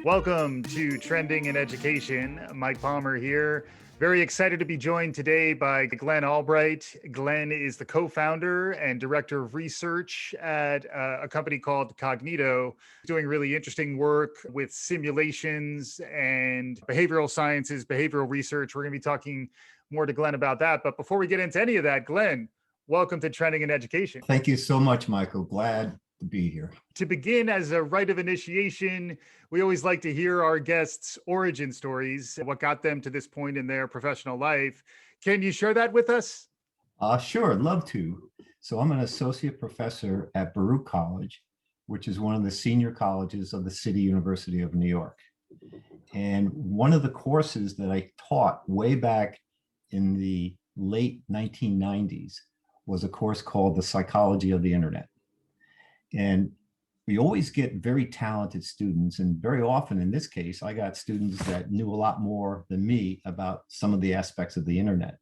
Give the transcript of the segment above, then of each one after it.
Welcome to Trending in Education. Mike Palmer here. Very excited to be joined today by Glenn Albright. Glenn is the co-founder and director of research at a company called Kognito, doing really interesting work with simulations and behavioral sciences, behavioral research. We're going to be talking more to Glenn about that. But before we get into any of that, Glenn, welcome to Trending in Education. Thank you so much, Michael. Glad to be here. To begin, as a rite of initiation, we always like to hear our guests' origin stories, what got them to this point in their professional life. Can you share that with us? Sure, love to. So I'm an associate professor at Baruch College, which is one of the senior colleges of the City University of New York. And one of the courses that I taught way back in the late 1990s was a course called The Psychology of the Internet. And we always get very talented students, and very often in this case, I got students that knew a lot more than me about some of the aspects of the internet.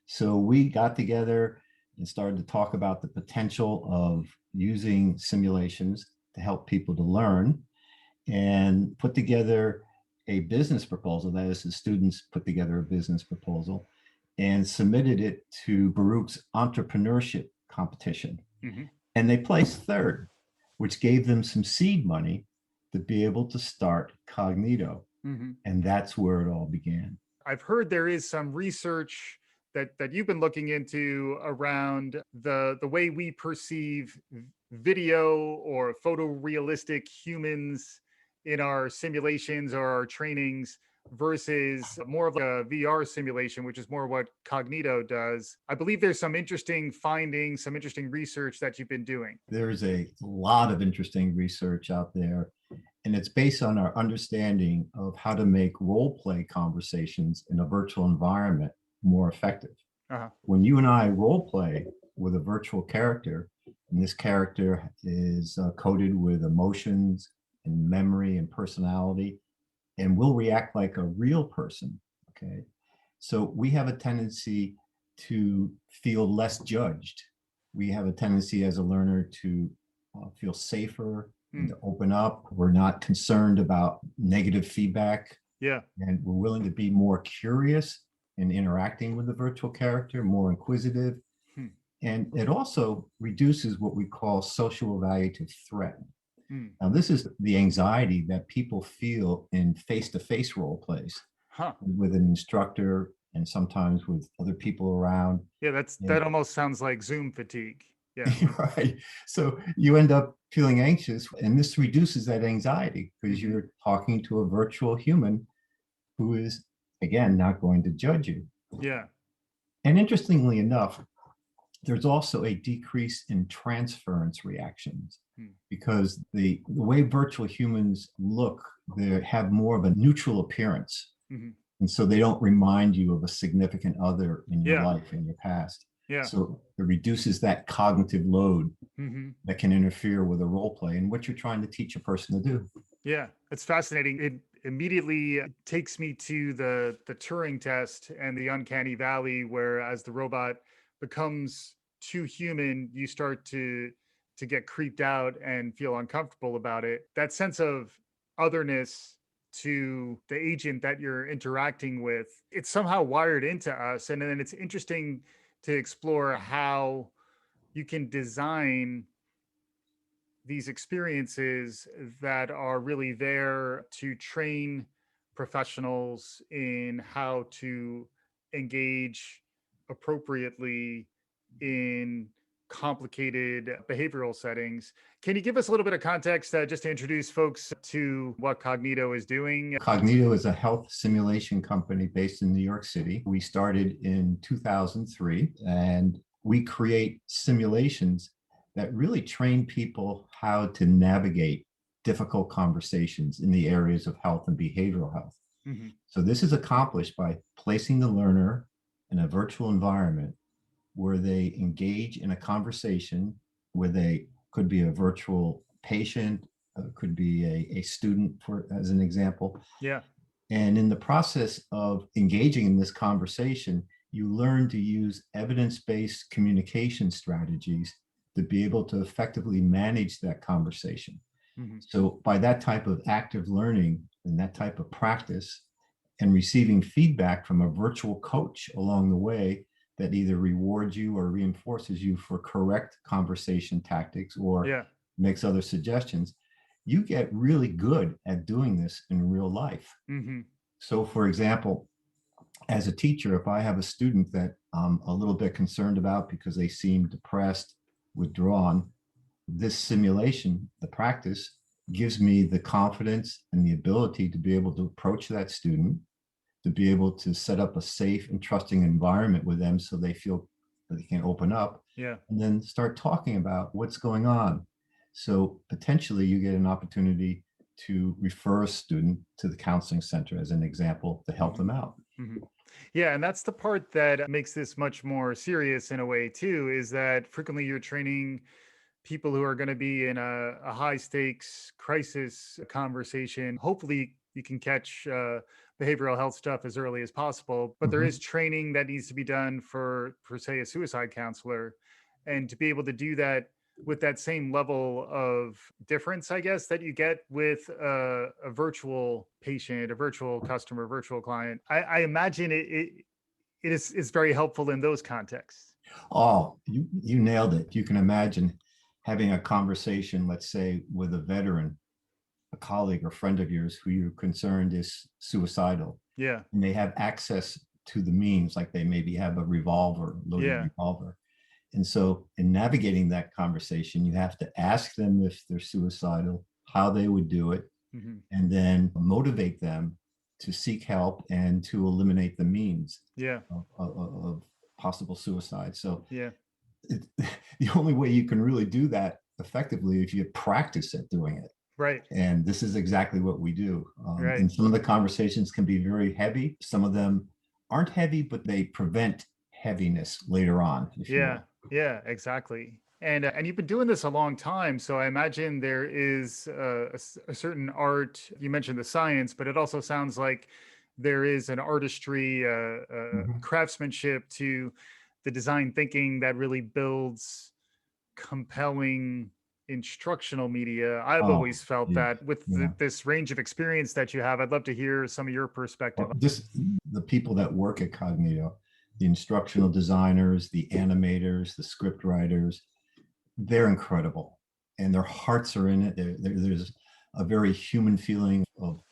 So we got together and started to talk about the potential of using simulations to help people to learn, and put together a business proposal. That is, the students put together a business proposal and submitted it to Baruch's entrepreneurship competition. Mm-hmm. And they placed third, which gave them some seed money to be able to start Kognito. Mm-hmm. And that's where it all began. I've heard there is some research that you've been looking into around the way we perceive video or photorealistic humans in our simulations or our trainings versus more of a VR simulation, which is more what Kognito does. I believe there's some interesting findings, some interesting research that you've been doing. There's a lot of interesting research out there, and it's based on our understanding of how to make role play conversations in a virtual environment more effective. Uh-huh. When you and I role play with a virtual character, and this character is coded with emotions and memory and personality, and we'll react like a real person, okay? So we have a tendency to feel less judged. We have a tendency as a learner to feel safer and to open up. We're not concerned about negative feedback. Yeah. And we're willing to be more curious in interacting with the virtual character, more inquisitive. And it also reduces what we call social evaluative threat. Now, this is the anxiety that people feel in face-to-face role plays with an instructor and sometimes with other people around. Yeah, that almost sounds like Zoom fatigue. Yeah. Right. So you end up feeling anxious, and this reduces that anxiety because you're talking to a virtual human who is, again, not going to judge you. Yeah. And interestingly enough, there's also a decrease in transference reactions because the way virtual humans look, they have more of a neutral appearance. Mm-hmm. And so they don't remind you of a significant other in your life, in your past. Yeah. So it reduces that cognitive load that can interfere with a role play and what you're trying to teach a person to do. Yeah, it's fascinating. It immediately takes me to the Turing test and the uncanny valley, where as the robot becomes too human, you start to get creeped out and feel uncomfortable about it. That sense of otherness to the agent that you're interacting with, it's somehow wired into us. And then it's interesting to explore how you can design these experiences that are really there to train professionals in how to engage appropriately in complicated behavioral settings. Can you give us a little bit of context just to introduce folks to what Kognito is doing? Kognito is a health simulation company based in New York City. We started in 2003, and we create simulations that really train people how to navigate difficult conversations in the areas of health and behavioral health. Mm-hmm. So this is accomplished by placing the learner in a virtual environment where they engage in a conversation, where they could be a virtual patient, could be a student, as an example. Yeah. And in the process of engaging in this conversation, you learn to use evidence-based communication strategies to be able to effectively manage that conversation. Mm-hmm. So by that type of active learning, and that type of practice, and receiving feedback from a virtual coach along the way that either rewards you or reinforces you for correct conversation tactics or Yeah. makes other suggestions, you get really good at doing this in real life. Mm-hmm. So, for example, as a teacher, if I have a student that I'm a little bit concerned about because they seem depressed, withdrawn, this simulation, the practice, gives me the confidence and the ability to be able to approach that student, to be able to set up a safe and trusting environment with them so they feel that they can open up, Yeah. and then start talking about what's going on. So potentially you get an opportunity to refer a student to the counseling center as an example to help Mm-hmm. them out. Mm-hmm. Yeah, and that's the part that makes this much more serious in a way too, is that frequently you're training people who are going to be in a high stakes crisis conversation. Hopefully you can catch behavioral health stuff as early as possible, but there is Mhm. training that needs to be done for say a suicide counselor, and to be able to do that with that same level of difference, I guess, that you get with a virtual patient, a virtual customer, virtual client. I imagine it is very helpful in those contexts. Oh, you nailed it. You can imagine having a conversation, let's say, with a veteran, a colleague or friend of yours who you're concerned is suicidal, Yeah. and they have access to the means, like they maybe have a revolver, loaded Yeah. revolver. And so, in navigating that conversation, you have to ask them if they're suicidal, how they would do it, Hmm. and then motivate them to seek help and to eliminate the means Yeah. of possible suicide. So, Yeah. it, the only way you can really do that effectively is you practice at doing it. Right. And this is exactly what we do. Right. And some of the conversations can be very heavy. Some of them aren't heavy, but they prevent heaviness later on, if you Yeah. will. Yeah. Exactly. And you've been doing this a long time, so I imagine there is a certain art. You mentioned the science, but it also sounds like there is an artistry, Mhm. craftsmanship to the design thinking that really builds compelling instructional media. I've Oh, always felt yeah, that with yeah. this range of experience that you have. I'd love to hear some of your perspective. Well, the people that work at Cognito, the instructional designers, the animators, the script writers, they're incredible, and their hearts are in it. There's a very human feeling of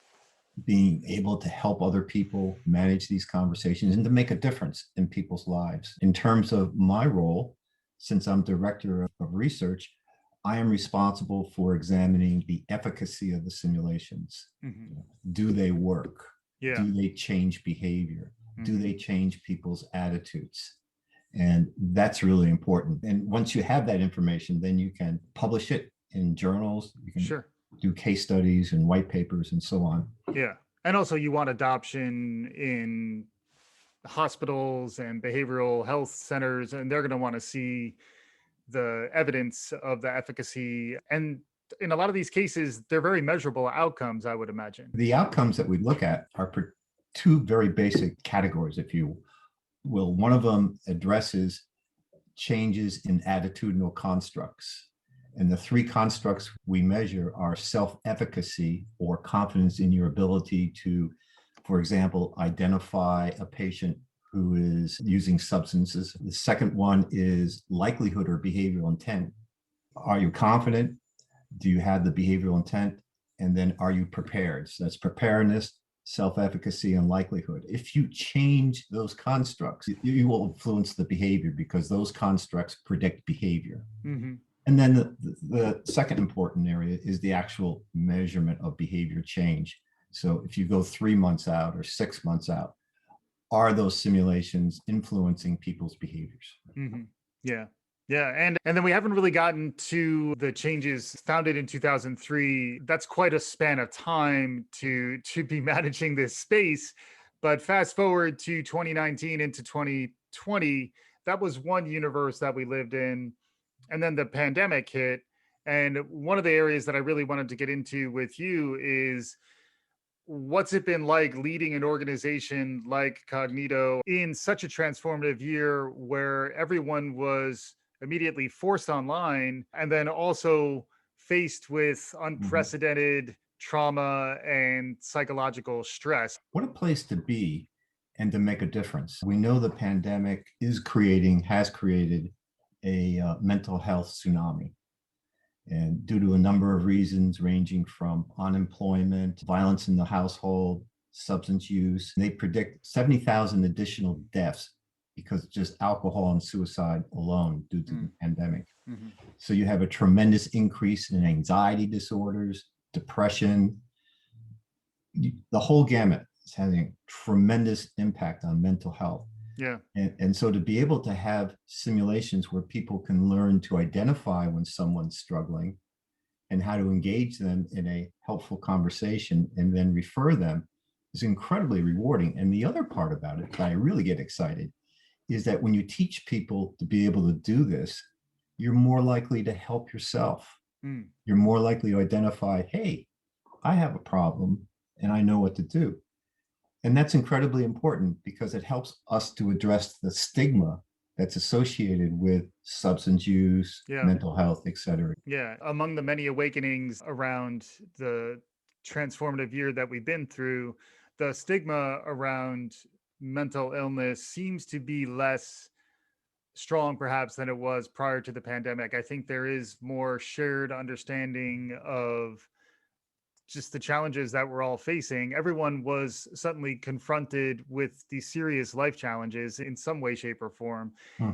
being able to help other people manage these conversations and to make a difference in people's lives. In terms of my role, since I'm director of research, I am responsible for examining the efficacy of the simulations. Hmm. Do they work? Yeah. Do they change behavior? Do Hmm. they change people's attitudes? And that's really important. And once you have that information, then you can publish it in journals, you can Sure. do case studies and white papers and so on. Yeah. And also, you want adoption in hospitals and behavioral health centers, and they're going to want to see the evidence of the efficacy. And in a lot of these cases, they're very measurable outcomes, I would imagine. The outcomes that we look at are two very basic categories, if you will. One of them addresses changes in attitudinal constructs. And the three constructs we measure are self-efficacy, or confidence in your ability to, for example, identify a patient who is using substances. The second one is likelihood or behavioral intent. Are you confident? Do you have the behavioral intent? And then are you prepared? So that's preparedness, self-efficacy, and likelihood. If you change those constructs, you will influence the behavior because those constructs predict behavior. Hmm. And then the second important area is the actual measurement of behavior change. So if you go 3 months out or 6 months out, are those simulations influencing people's behaviors? Hmm. Yeah. Yeah. And then we haven't really gotten to the changes founded in 2003. That's quite a span of time to be managing this space. But fast forward to 2019 into 2020, that was one universe that we lived in. And then the pandemic hit. And one of the areas that I really wanted to get into with you is what's it been like leading an organization like Kognito in such a transformative year where everyone was immediately forced online and then also faced with Mhm. unprecedented trauma and psychological stress. What a place to be and to make a difference. We know the pandemic has created a mental health tsunami. And due to a number of reasons, ranging from unemployment, violence in the household, substance use, they predict 70,000 additional deaths because of just alcohol and suicide alone due to the pandemic. Mm-hmm. So you have a tremendous increase in anxiety disorders, depression, the whole gamut is having a tremendous impact on mental health. Yeah. And so to be able to have simulations where people can learn to identify when someone's struggling and how to engage them in a helpful conversation and then refer them is incredibly rewarding. And the other part about it that I really get excited is that when you teach people to be able to do this, you're more likely to help yourself. You're more likely to identify, hey, I have a problem and I know what to do. And that's incredibly important because it helps us to address the stigma that's associated with substance use, Yeah. mental health, et cetera. Yeah. Among the many awakenings around the transformative year that we've been through, the stigma around mental illness seems to be less strong perhaps than it was prior to the pandemic. I think there is more shared understanding of just the challenges that we're all facing. Everyone was suddenly confronted with these serious life challenges in some way, shape, or form.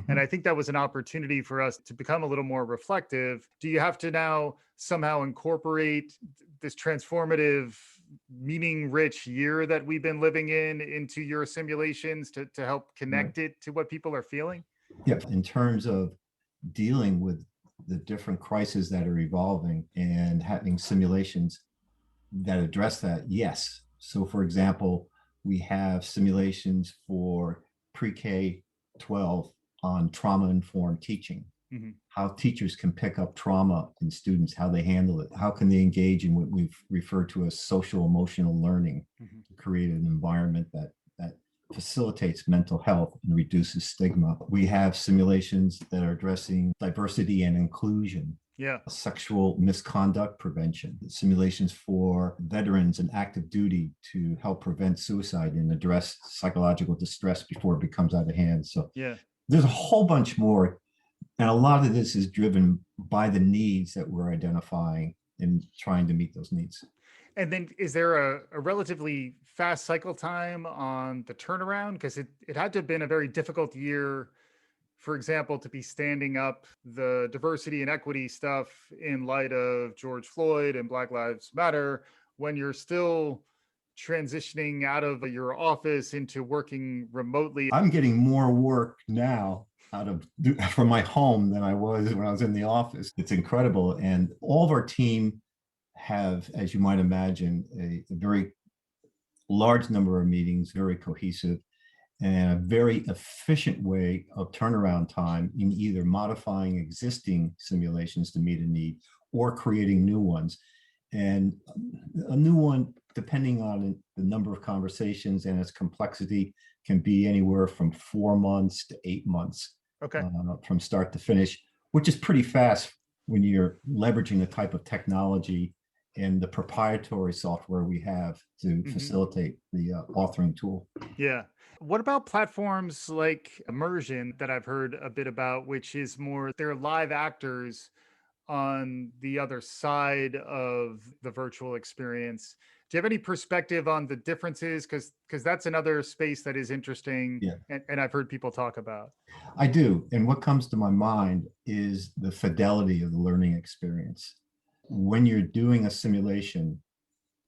And I think that was an opportunity for us to become a little more reflective. Do you have to now somehow incorporate this transformative, meaning rich year that we've been living in into your simulations to help connect it to what people are feeling? Yeah, in terms of dealing with the different crises that are evolving and having simulations that address that, yes. So for example, we have simulations for pre-K 12 on trauma-informed teaching, how teachers can pick up trauma in students, how they handle it, how can they engage in what we've referred to as social emotional learning to create an environment that facilitates mental health and reduces stigma. We have simulations that are addressing diversity and inclusion, sexual misconduct prevention, simulations for veterans and active duty to help prevent suicide and address psychological distress before it becomes out of hand. So there's a whole bunch more. And a lot of this is driven by the needs that we're identifying and trying to meet those needs. And then is there a relatively fast cycle time on the turnaround? Because it had to have been a very difficult year, for example, to be standing up the diversity and equity stuff in light of George Floyd and Black Lives Matter when you're still transitioning out of your office into working remotely. I'm getting more work now from my home than I was when I was in the office. It's incredible. And all of our team have, as you might imagine, a very large number of meetings, very cohesive, and a very efficient way of turnaround time in either modifying existing simulations to meet a need or creating new ones. And a new one, depending on the number of conversations and its complexity, can be anywhere from 4 months to 8 months from start to finish, which is pretty fast when you're leveraging the type of technology and the proprietary software we have to facilitate the authoring tool. Yeah. What about platforms like Immersion that I've heard a bit about, which is more, they're live actors on the other side of the virtual experience. Do you have any perspective on the differences? Because that's another space that is interesting and I've heard people talk about. I do. And what comes to my mind is the fidelity of the learning experience. When you're doing a simulation,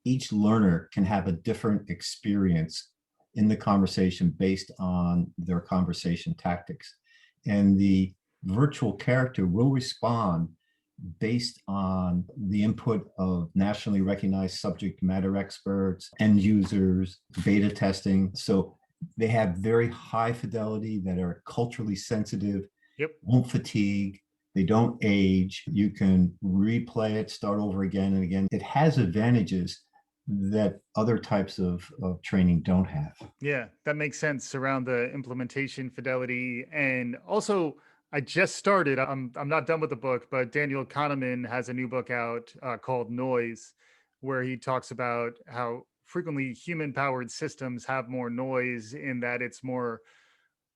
each learner can have a different experience in the conversation based on their conversation tactics. And the virtual character will respond based on the input of nationally recognized subject matter experts, end users, beta testing. So they have very high fidelity that are culturally sensitive, won't fatigue, they don't age. You can replay it, start over again and again. It has advantages that other types of training don't have. Yeah, that makes sense around the implementation fidelity. And also, I just started, I'm not done with the book, but Daniel Kahneman has a new book out called Noise, where he talks about how frequently human powered systems have more noise in that it's more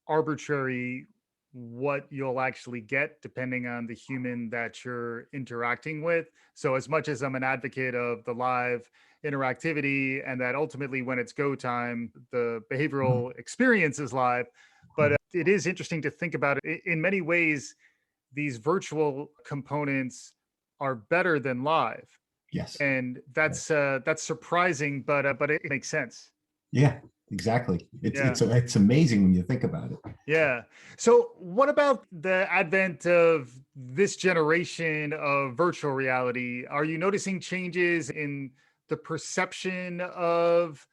arbitrary what you'll actually get depending on the human that you're interacting with. So, as much as I'm an advocate of the live interactivity and that ultimately when it's go time, the Mhm. behavioral experience is live, but it is interesting to think about it. In many ways, these virtual components are better than live. Yes. And Yes. that's surprising, but it makes sense. Yeah, exactly. It's Yeah. it's it's amazing when you think about it. Yeah. So, what about the advent of this generation of virtual reality? Are you noticing changes in the perception of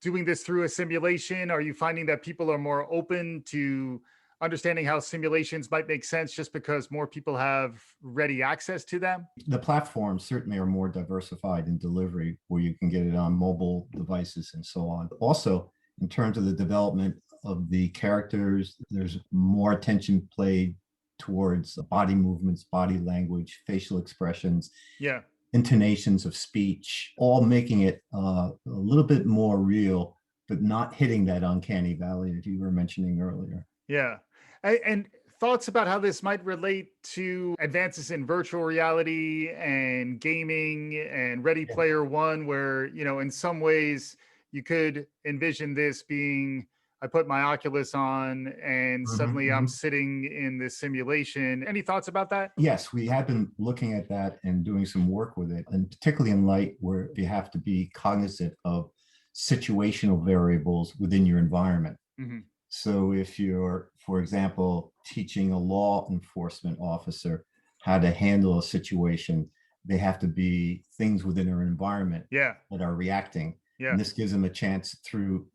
doing this through a simulation? Are you finding that people are more open to understanding how simulations might make sense just because more people have ready access to them? The platforms certainly are more diversified in delivery, where you can get it on mobile devices and so on. Also, in terms of the development of the characters, there's more attention played towards body movements, body language, facial expressions, Yeah. intonations of speech, all making it a little bit more real, but not hitting that uncanny valley that you were mentioning earlier. Yeah. And thoughts about how this might relate to advances in virtual reality and gaming and Ready Yeah. Player One, where, in some ways you could envision this being I put my Oculus on and Mhm, suddenly I'm mhm. sitting in this simulation. Any thoughts about that? Yes, we have been looking at that and doing some work with it, and particularly in light where you have to be cognizant of situational variables within your environment. Hmm. So if you're, for example, teaching a law enforcement officer how to handle a situation, they have to be things within their environment Yeah. that are reacting. Yeah. And this gives them a chance through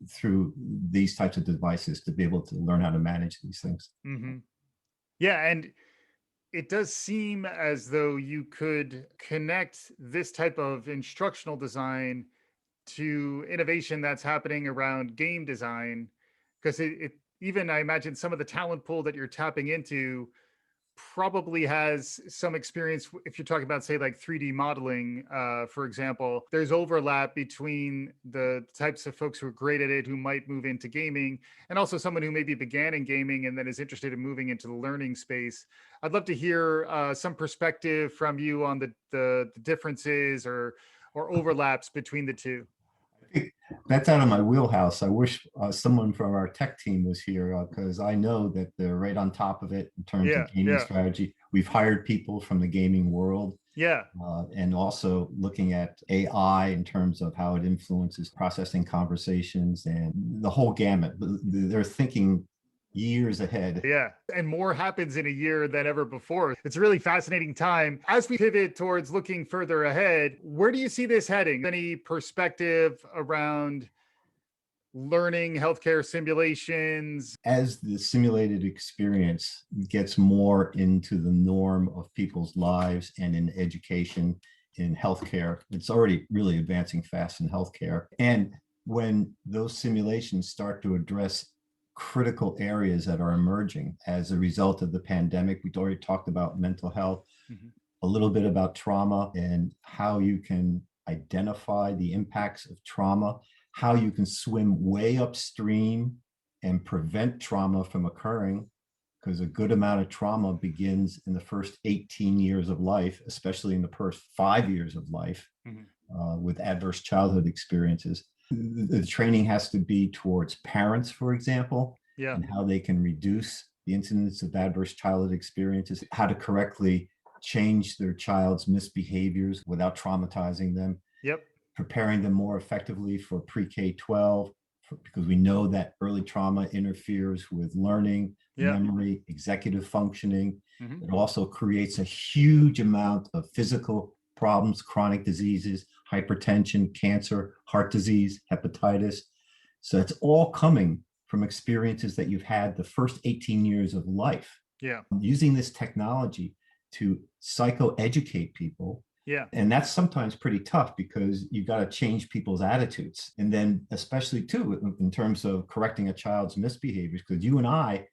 these types of devices to be able to learn how to manage these things. Hmm. Yeah. And it does seem as though you could connect this type of instructional design to innovation that's happening around game design because it even I imagine some of the talent pool that you're tapping into probably has some experience if you're talking about say like 3D modeling for example. There's overlap between the types of folks who are great at it who might move into gaming and also someone who maybe began in gaming and then is interested in moving into the learning space. I'd love to hear some perspective from you on the differences or overlaps between the two. I think that's out of my wheelhouse. I wish someone from our tech team was here because I know that they're right on top of it in terms Yeah, of gaming yeah, strategy. We've hired people from the gaming world yeah, and also looking at AI in terms of how it influences processing conversations and the whole gamut. They're thinking years ahead. yeah. And more happens in a year than ever before. It's a really fascinating time. As we pivot towards looking further ahead, where do you see this heading? Any perspective around learning healthcare simulations? As the simulated experience gets more into the norm of people's lives and in education, in healthcare, it's already really advancing fast in healthcare. And when those simulations start to address critical areas that are emerging as a result of the pandemic, we've already talked about mental health, Mhm. a little bit about trauma and how you can identify the impacts of trauma, how you can swim way upstream and prevent trauma from occurring, because a good amount of trauma begins in the first 18 years of life, especially in the first 5 years of life Mhm. with adverse childhood experiences. The training has to be towards parents, for example, Yeah. and how they can reduce the incidence of adverse childhood experiences, how to correctly change their child's misbehaviors without traumatizing them, Yep. preparing them more effectively for pre-K 12, because we know that early trauma interferes with learning, Yeah. memory, executive functioning. Mhm. It also creates a huge amount of physical problems, chronic diseases, hypertension, cancer, heart disease, hepatitis. So it's all coming from experiences that you've had the first 18 years of life. Yeah. Using this technology to psychoeducate people, Yeah. and that's sometimes pretty tough because you've got to change people's attitudes. And then, especially too, in terms of correcting a child's misbehaviors, because you and I,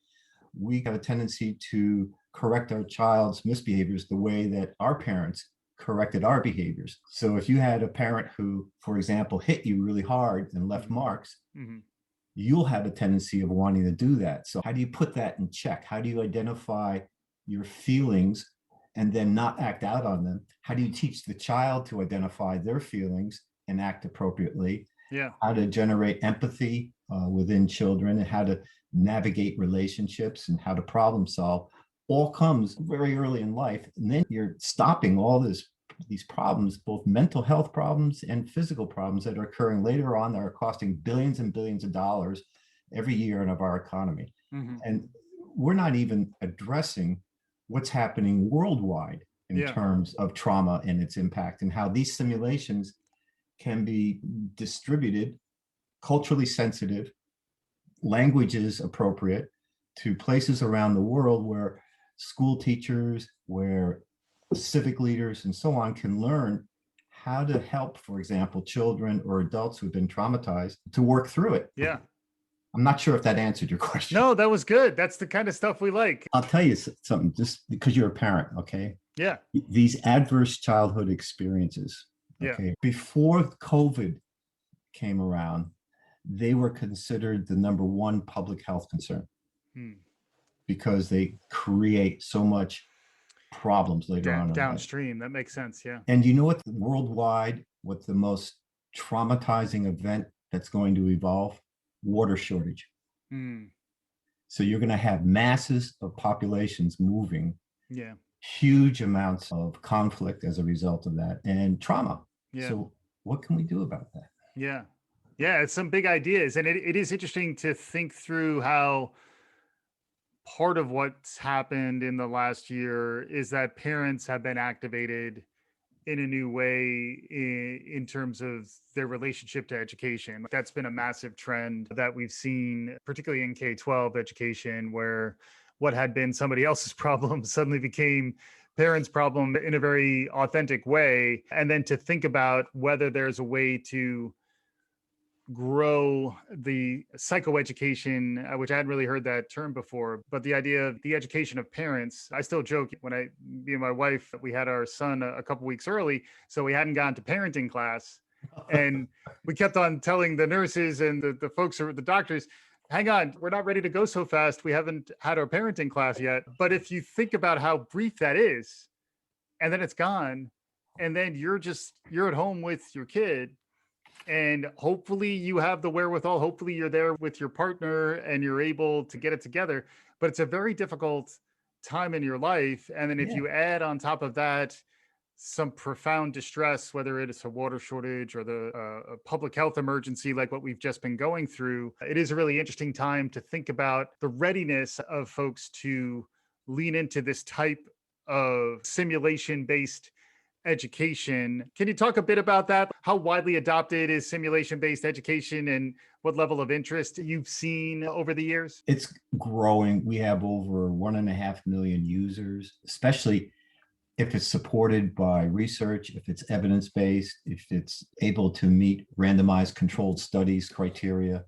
we have a tendency to correct our child's misbehaviors the way that our parents corrected our behaviors. So if you had a parent who, for example, hit you really hard and left marks, you'll have a tendency of wanting to do that. So how do you put that in check? How do you identify your feelings and then not act out on them? How do you teach the child to identify their feelings and act appropriately? Yeah. How to generate empathy within children, and how to navigate relationships and how to problem solve, all comes very early in life. And then you're stopping all these problems, both mental health problems and physical problems that are occurring later on that are costing billions and billions of dollars every year of our economy. And we're not even addressing what's happening worldwide in terms of trauma and its impact, and how these simulations can be distributed, culturally sensitive, languages appropriate, to places around the world where school teachers, where civic leaders and so on can learn how to help, for example, children or adults who've been traumatized to work through it. Yeah. I'm not sure if that answered your question. No, that was good. That's the kind of stuff we like. I'll tell you something, just because you're a parent, okay? Yeah. These adverse childhood experiences, okay, before COVID came around, they were considered the number one public health concern because they create so much problems later on downstream. That makes sense. Yeah. And you know what, worldwide, what the most traumatizing event that's going to evolve? Water shortage. So you're going to have masses of populations moving, huge amounts of conflict as a result of that, and trauma. So what can we do about that? Yeah, it's some big ideas. And it is interesting to think through how part of what's happened in the last year is that parents have been activated in a new way in terms of their relationship to education. That's been a massive trend that we've seen, particularly in K-12 education, where what had been somebody else's problem suddenly became parents' problem in a very authentic way. And then to think about whether there's a way to grow the psychoeducation, which I hadn't really heard that term before, but the idea of the education of parents. I still joke when me and my wife, we had our son a couple weeks early, so we hadn't gone to parenting class. And we kept on telling the nurses and the folks who were the doctors, hang on, we're not ready to go so fast. We haven't had our parenting class yet. But if you think about how brief that is, and then it's gone, and then you're at home with your kid, and hopefully you have the wherewithal. Hopefully you're there with your partner and you're able to get it together. But it's a very difficult time in your life. And then if you add on top of that some profound distress, whether it is a water shortage or a public health emergency like what we've just been going through, it is a really interesting time to think about the readiness of folks to lean into this type of simulation-based education. Can you talk a bit about that? How widely adopted is simulation-based education, and what level of interest you've seen over the years? It's growing. We have over 1.5 million users, especially if it's supported by research, if it's evidence-based, if it's able to meet randomized controlled studies criteria.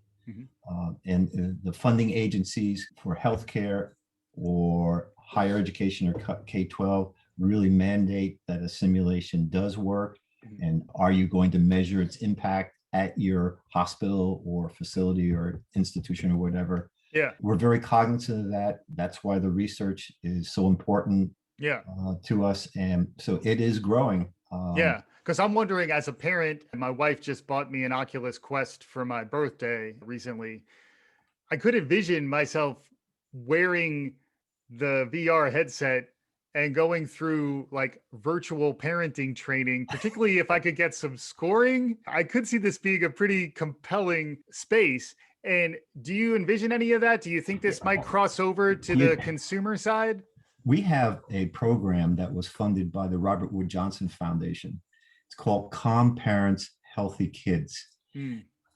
And the funding agencies for healthcare or higher education or K-12 really mandate that a simulation does work. And are you going to measure its impact at your hospital or facility or institution or whatever? We're very cognizant of that. That's why the research is so important to us. And so it is growing. Because I'm wondering, as a parent, my wife just bought me an Oculus Quest for my birthday recently. I could envision myself wearing the VR headset and going through like virtual parenting training, particularly if I could get some scoring. I could see this being a pretty compelling space. And do you envision any of that? Do you think this might cross over to the consumer side? We have a program that was funded by the Robert Wood Johnson Foundation. It's called Calm Parents, Healthy Kids.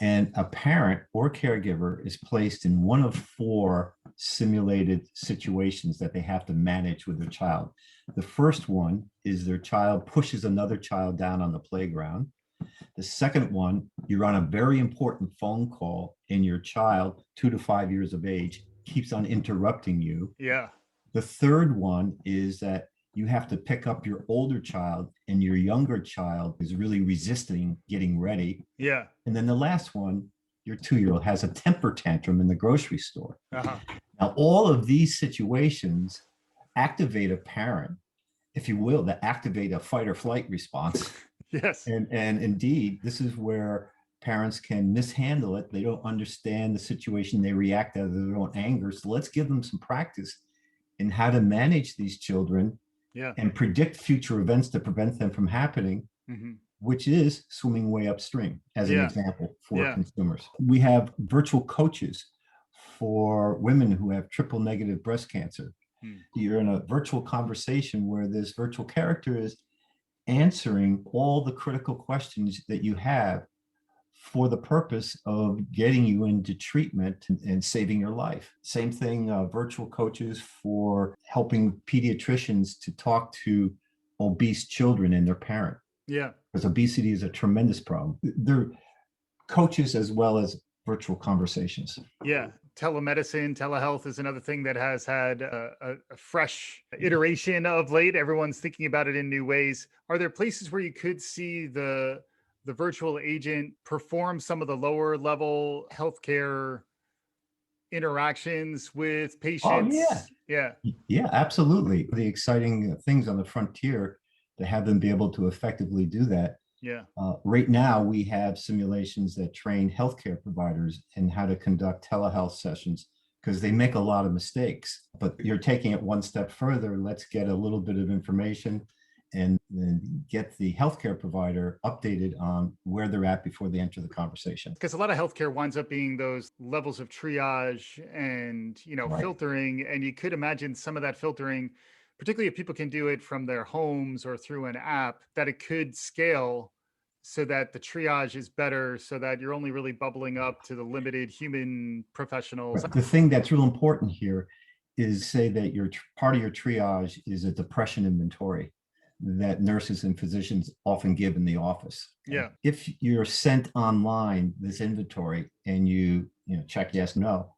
And a parent or caregiver is placed in one of 4 simulated situations that they have to manage with their child. The first one is their child pushes another child down on the playground. The second one, you're on a very important phone call and your child, 2 to 5 years of age, keeps on interrupting you. The third one is that you have to pick up your older child, and your younger child is really resisting getting ready. Yeah. And then the last one, your 2-year-old has a temper tantrum in the grocery store. Uh-huh. Now, all of these situations activate a parent, if you will, that activate a fight or flight response. Yes. And indeed, this is where parents can mishandle it. They don't understand the situation. They react out of their own anger. So let's give them some practice in how to manage these children and predict future events to prevent them from happening, which is swimming way upstream, as an example for consumers. We have virtual coaches for women who have triple negative breast cancer. You're in a virtual conversation where this virtual character is answering all the critical questions that you have for the purpose of getting you into treatment and saving your life. Same thing, virtual coaches for helping pediatricians to talk to obese children and their parent. Yeah. Because obesity is a tremendous problem. They're coaches as well as virtual conversations. Yeah. Telemedicine, telehealth is another thing that has had a fresh iteration of late. Everyone's thinking about it in new ways. Are there places where you could see the virtual agent perform some of the lower level healthcare interactions with patients? Oh, yeah. Yeah, absolutely. The exciting things on the frontier to have them be able to effectively do that. Yeah. Right now, we have simulations that train healthcare providers in how to conduct telehealth sessions, because they make a lot of mistakes. But you're taking it one step further. Let's get a little bit of information and then get the healthcare provider updated on where they're at before they enter the conversation. Because a lot of healthcare winds up being those levels of triage and, filtering. And you could imagine some of that filtering, particularly if people can do it from their homes or through an app, that it could scale so that the triage is better, so that you're only really bubbling up to the limited human professionals. The thing that's real important here is say that your part of your triage is a depression inventory that nurses and physicians often give in the office. Yeah. If you're sent online this inventory and you check yes, no,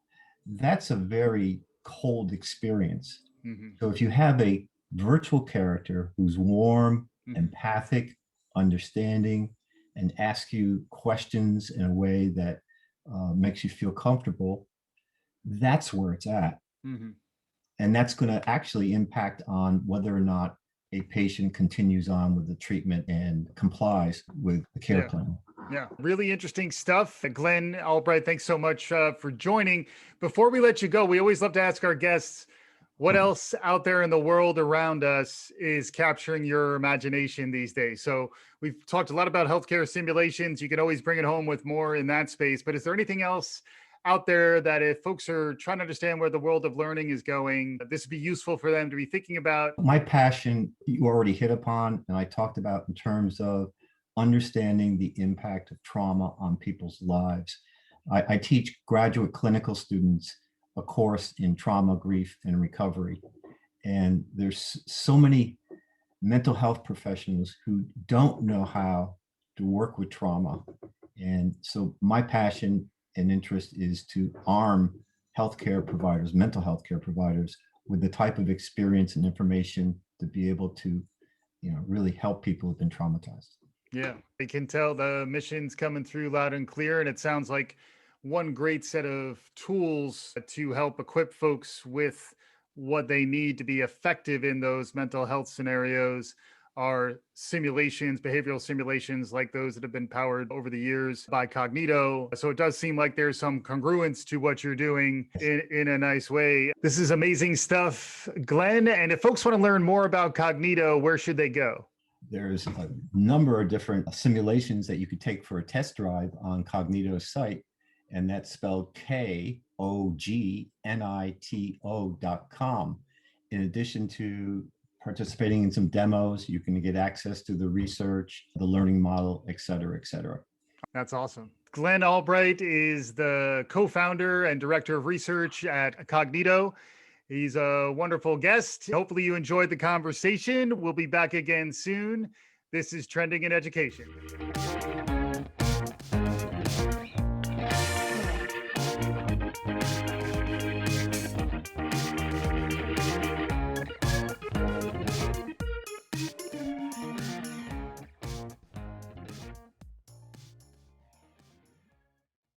that's a very cold experience. So if you have a virtual character who's warm, empathic, understanding, and asks you questions in a way that makes you feel comfortable, that's where it's at. And that's going to actually impact on whether or not a patient continues on with the treatment and complies with the care plan. Yeah, really interesting stuff. Glenn Albright, thanks so much for joining. Before we let you go, we always love to ask our guests, what else out there in the world around us is capturing your imagination these days? So we've talked a lot about healthcare simulations. You can always bring it home with more in that space. But is there anything else out there that if folks are trying to understand where the world of learning is going, this would be useful for them to be thinking about? My passion, you already hit upon, and I talked about in terms of understanding the impact of trauma on people's lives. I teach graduate clinical students a course in trauma, grief, and recovery. And there's so many mental health professionals who don't know how to work with trauma. And so my passion and interest is to arm healthcare providers, mental health care providers, with the type of experience and information to be able to, really help people who've been traumatized. Yeah, I can tell the mission's coming through loud and clear. And it sounds like one great set of tools to help equip folks with what they need to be effective in those mental health scenarios are simulations, behavioral simulations like those that have been powered over the years by Kognito. So it does seem like there's some congruence to what you're doing in a nice way. This is amazing stuff, Glenn. And if folks want to learn more about Kognito, where should they go? There's a number of different simulations that you could take for a test drive on Kognito's site, and that's spelled KOGNITO.com. In addition to participating in some demos, you can get access to the research, the learning model, et cetera, et cetera. That's awesome. Glenn Albright is the co-founder and director of research at Kognito. He's a wonderful guest. Hopefully you enjoyed the conversation. We'll be back again soon. This is Trending in Education.